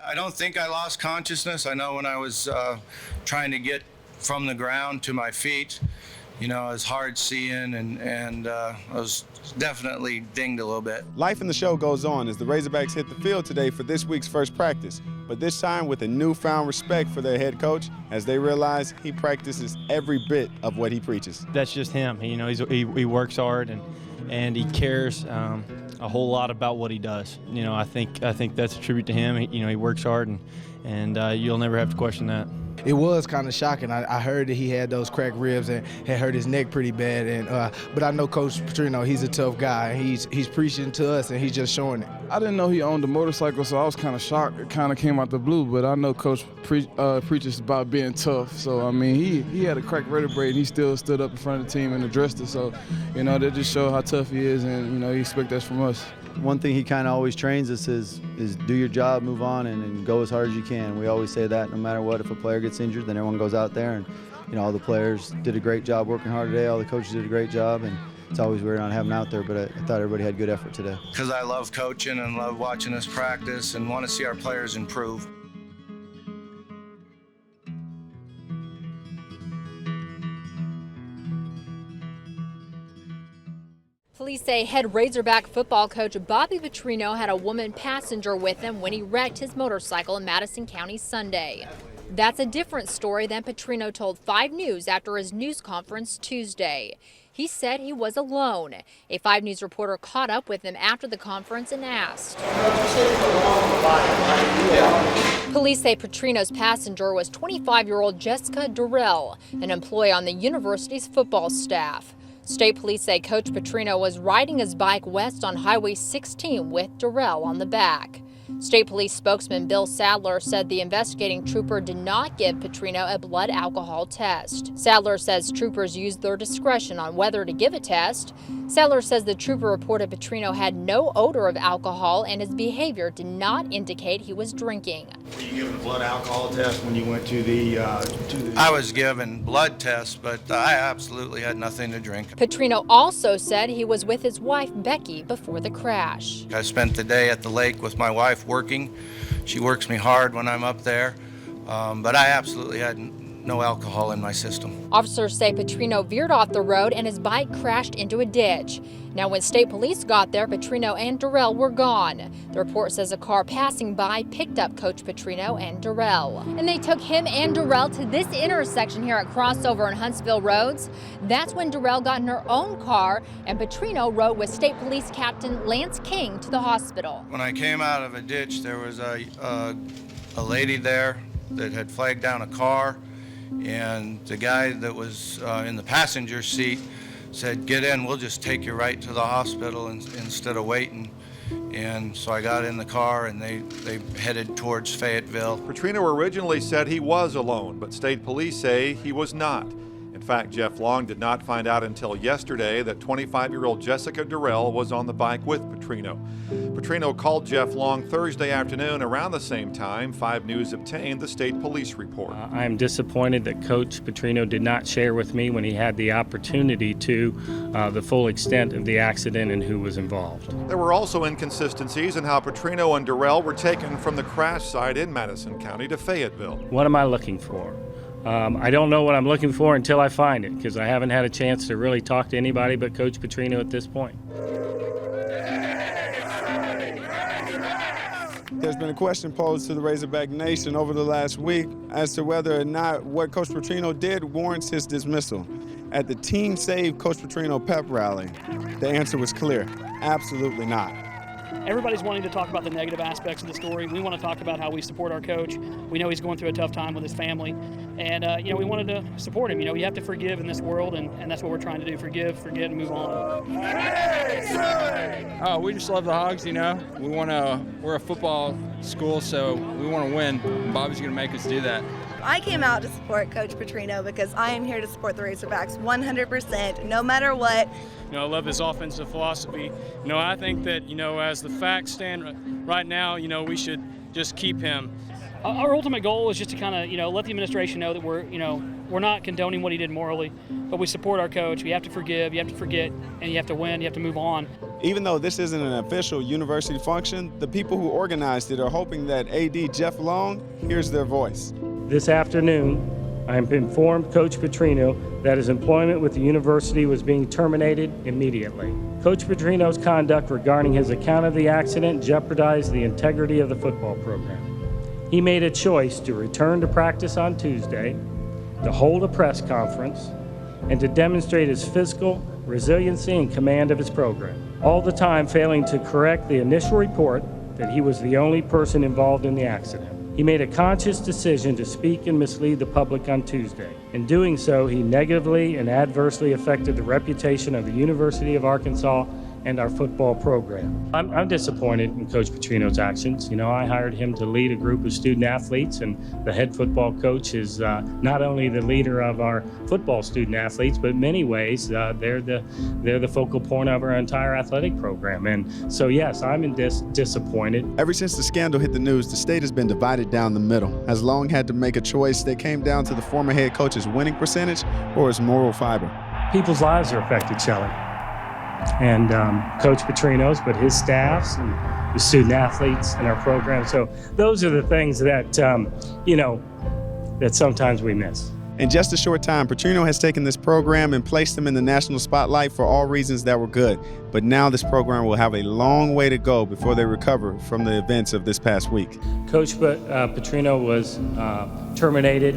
I don't think I lost consciousness. I know when I was trying to get from the ground to my feet, I was hard seeing and I was definitely dinged a little bit. Life in the show goes on as the Razorbacks hit the field today for this week's first practice, but this time with a newfound respect for their head coach as they realize he practices every bit of what he preaches. That's just him. He works hard and he cares a whole lot about what he does. I think that's a tribute to him. He works hard and you'll never have to question that. It was kind of shocking. I heard that he had those cracked ribs and had hurt his neck pretty bad. But I know Coach Petrino, he's a tough guy. He's preaching to us, and he's just showing it. I didn't know he owned a motorcycle, so I was kind of shocked. It kind of came out the blue, but I know Coach preaches about being tough. So, I mean, he had a cracked vertebrae, and he still stood up in front of the team and addressed it. So, that just showed how tough he is, and, he expects that from us. One thing he kind of always trains us is do your job, move on, and go as hard as you can. We always say that no matter what, if a player gets injured, then everyone goes out there, and all the players did a great job working hard today. All the coaches did a great job, and it's always weird not having out there, but I thought everybody had good effort today. Because I love coaching and love watching us practice and want to see our players improve. Police say head Razorback football coach Bobby Petrino had a woman passenger with him when he wrecked his motorcycle in Madison County Sunday. That's a different story than Petrino told 5 News after his news conference Tuesday. He said he was alone. A 5 News reporter caught up with him after the conference and asked. Police say Petrino's passenger was 25-year-old Jessica Durrell, an employee on the university's football staff. State police say Coach Petrino was riding his bike west on Highway 16 with Durrell on the back. State police spokesman Bill Sadler said the investigating trooper did not give Petrino a blood alcohol test. Sadler says troopers used their discretion on whether to give a test. Sadler says the trooper reported Petrino had no odor of alcohol and his behavior did not indicate he was drinking. Were you given a blood alcohol test when you went to the I was given blood tests, but I absolutely had nothing to drink. Petrino also said he was with his wife Becky before the crash. I spent the day at the lake with my wife working. She works me hard when I'm up there, but I absolutely had no alcohol in my system. Officers say Petrino veered off the road and his bike crashed into a ditch. Now, when state police got there, Petrino and Durrell were gone. The report says a car passing by picked up Coach Petrino and Durrell. And they took him and Durrell to this intersection here at Crossover and Huntsville Roads. That's when Durrell got in her own car and Petrino rode with State Police Captain Lance King to the hospital. When I came out of a ditch, there was a lady there that had flagged down a car, and the guy that was in the passenger seat said, "Get in, we'll just take you right to the hospital instead of waiting." And so I got in the car and they headed towards Fayetteville. Petrino originally said he was alone, but state police say he was not. In fact, Jeff Long did not find out until yesterday that 25-year-old Jessica Durrell was on the bike with Petrino. Petrino called Jeff Long Thursday afternoon. Around the same time, 5 News obtained the state police report. I am disappointed that Coach Petrino did not share with me when he had the opportunity to the full extent of the accident and who was involved. There were also inconsistencies in how Petrino and Durrell were taken from the crash site in Madison County to Fayetteville. What am I looking for? I don't know what I'm looking for until I find it, because I haven't had a chance to really talk to anybody but Coach Petrino at this point. There's been a question posed to the Razorback Nation over the last week as to whether or not what Coach Petrino did warrants his dismissal. At the Team Save Coach Petrino pep rally, the answer was clear: absolutely not. Everybody's wanting to talk about the negative aspects of the story. We want to talk about how we support our coach. We know he's going through a tough time with his family. And, we wanted to support him. You have to forgive in this world, and that's what we're trying to do. Forgive, forget, and move on. Oh, we just love the Hogs, we're a football school, so we want to win. And Bobby's going to make us do that. I came out to support Coach Petrino because I am here to support the Razorbacks 100%, no matter what. I love his offensive philosophy. I think that, as the facts stand right now, we should just keep him Our ultimate goal is just to kind of, let the administration know that we're not condoning what he did morally, but we support our coach. You have to forgive, you have to forget, and you have to win, you have to move on. Even though this isn't an official university function, the people who organized it are hoping that AD Jeff Long hears their voice. This afternoon, I am informed Coach Petrino that his employment with the university was being terminated immediately. Coach Petrino's conduct regarding his account of the accident jeopardized the integrity of the football program. He made a choice to return to practice on Tuesday, to hold a press conference, and to demonstrate his physical resiliency and command of his program, all the time failing to correct the initial report that he was the only person involved in the accident. He made a conscious decision to speak and mislead the public on Tuesday. In doing so, he negatively and adversely affected the reputation of the University of Arkansas and our football program. I'm disappointed in Coach Petrino's actions. I hired him to lead a group of student athletes, and the head football coach is not only the leader of our football student athletes, but in many ways they're the focal point of our entire athletic program. And so yes, I'm disappointed. Ever since the scandal hit the news, the state has been divided down the middle. Has Long had to make a choice that came down to the former head coach's winning percentage or his moral fiber? People's lives are affected, Shelley. And Coach Petrino's, but his staffs and the student athletes in our program. So those are the things that, that sometimes we miss. In just a short time, Petrino has taken this program and placed them in the national spotlight for all reasons that were good. But now this program will have a long way to go before they recover from the events of this past week. Coach Petrino was terminated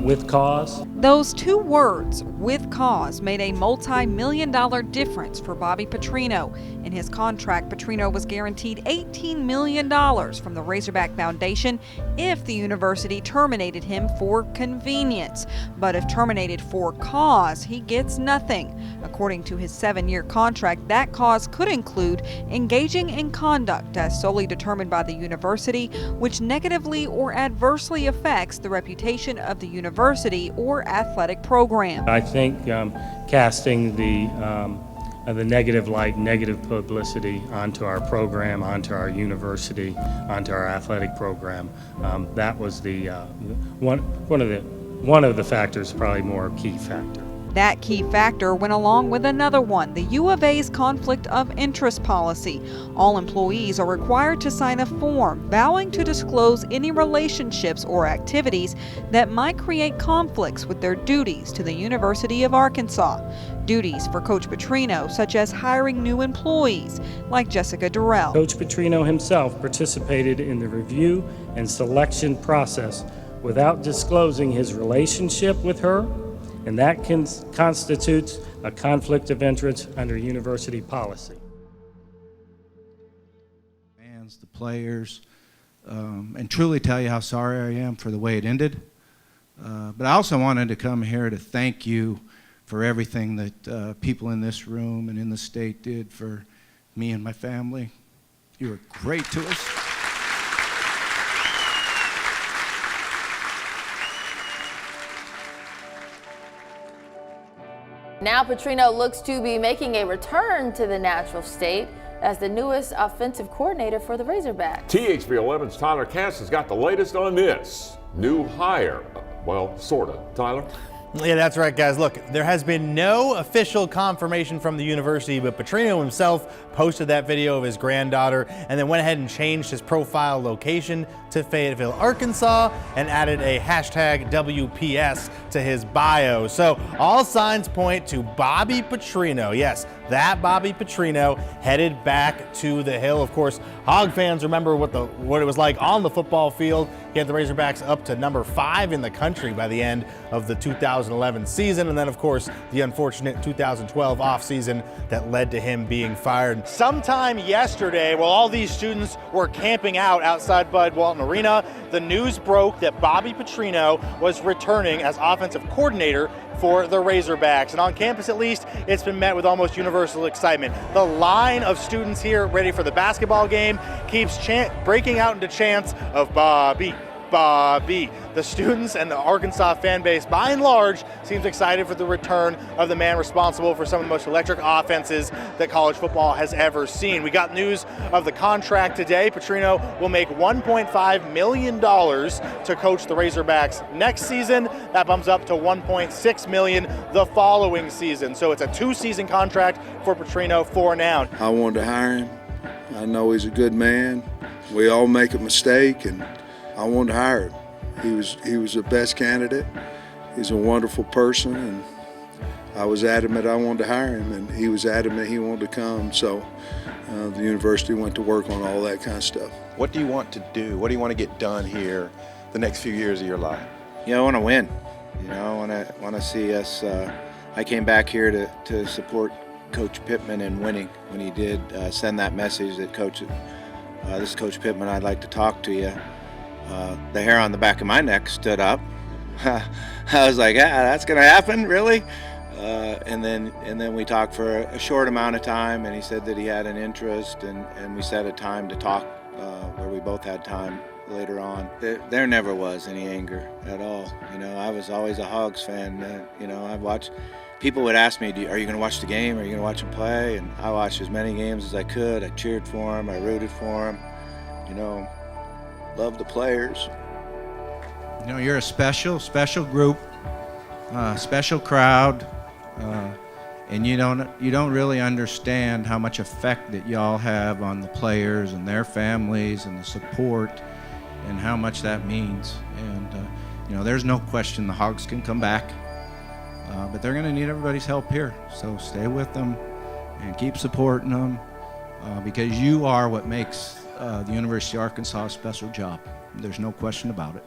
with cause. Those two words, with cause, made a multi-million-dollar difference for Bobby Petrino. In his contract, Petrino was guaranteed $18 million from the Razorback Foundation if the university terminated him for convenience. But if terminated for cause, he gets nothing. According to his 7-year contract, that cause could include engaging in conduct as solely determined by the university, which negatively or adversely affects the reputation of the university or athletic program. I think casting the negative light, negative publicity onto our program, onto our university, onto our athletic program, that was the one of the factors, probably more key factor. That key factor went along with another one, the U of A's conflict of interest policy. All employees are required to sign a form vowing to disclose any relationships or activities that might create conflicts with their duties to the University of Arkansas. Duties for Coach Petrino, such as hiring new employees, like Jessica Durrell. Coach Petrino himself participated in the review and selection process without disclosing his relationship with her, and that constitutes a conflict of interest under university policy. Fans, the players, and truly tell you how sorry I am for the way it ended. But I also wanted to come here to thank you for everything that people in this room and in the state did for me and my family. You were great to us. Now Petrino looks to be making a return to the natural state as the newest offensive coordinator for the Razorbacks. THV11's Tyler Cass has got the latest on this new hire. Well, sort of. Tyler? Yeah, that's right, guys. Look, there has been no official confirmation from the university, but Petrino himself posted that video of his granddaughter and then went ahead and changed his profile location to Fayetteville, Arkansas, and added a hashtag WPS to his bio. So all signs point to Bobby Petrino. Yes, that Bobby Petrino headed back to the Hill. Of course, Hog fans remember what it was like on the football field. He had the Razorbacks up to number 5 in the country by the end of the 2011 season. And then, of course, the unfortunate 2012 offseason that led to him being fired. Sometime yesterday, while all these students were camping out outside Bud Walton Arena, the news broke that Bobby Petrino was returning as offensive coordinator for the Razorbacks. And on campus, at least, it's been met with almost universal excitement. The line of students here ready for the basketball game keeps breaking out into chants of Bobby, Bobby. The students and the Arkansas fan base, by and large, seems excited for the return of the man responsible for some of the most electric offenses that college football has ever seen. We got news of the contract today. Petrino will make $1.5 million to coach the Razorbacks next season. That bumps up to $1.6 million the following season. So it's a 2-season contract for Petrino for now. I wanted to hire him. I know he's a good man. We all make a mistake, and I wanted to hire him. He was the best candidate. He's a wonderful person, and I was adamant I wanted to hire him, and he was adamant he wanted to come. So the university went to work on all that kind of stuff. What do you want to do? What do you want to get done here the next few years of your life? You know, I want to win. You know, I want to see us. I came back here to support Coach Pittman in winning when he did send that message that this is Coach Pittman, I'd like to talk to you. The hair on the back of my neck stood up. I was like, that's gonna happen, really? And then we talked for a short amount of time, and he said that he had an interest, and we set a time to talk where we both had time later on. There never was any anger at all. You know, I was always a Hogs fan. You know, I watched. People would ask me, are you going to watch the game? Are you going to watch him play? And I watched as many games as I could. I cheered for him. I rooted for him. You know, loved the players. You know, you're a special group, special crowd, and you don't really understand how much effect that y'all have on the players and their families and the support and how much that means. And you know, there's no question the Hogs can come back. But they're going to need everybody's help here. So stay with them and keep supporting them because you are what makes the University of Arkansas a special job. There's no question about it.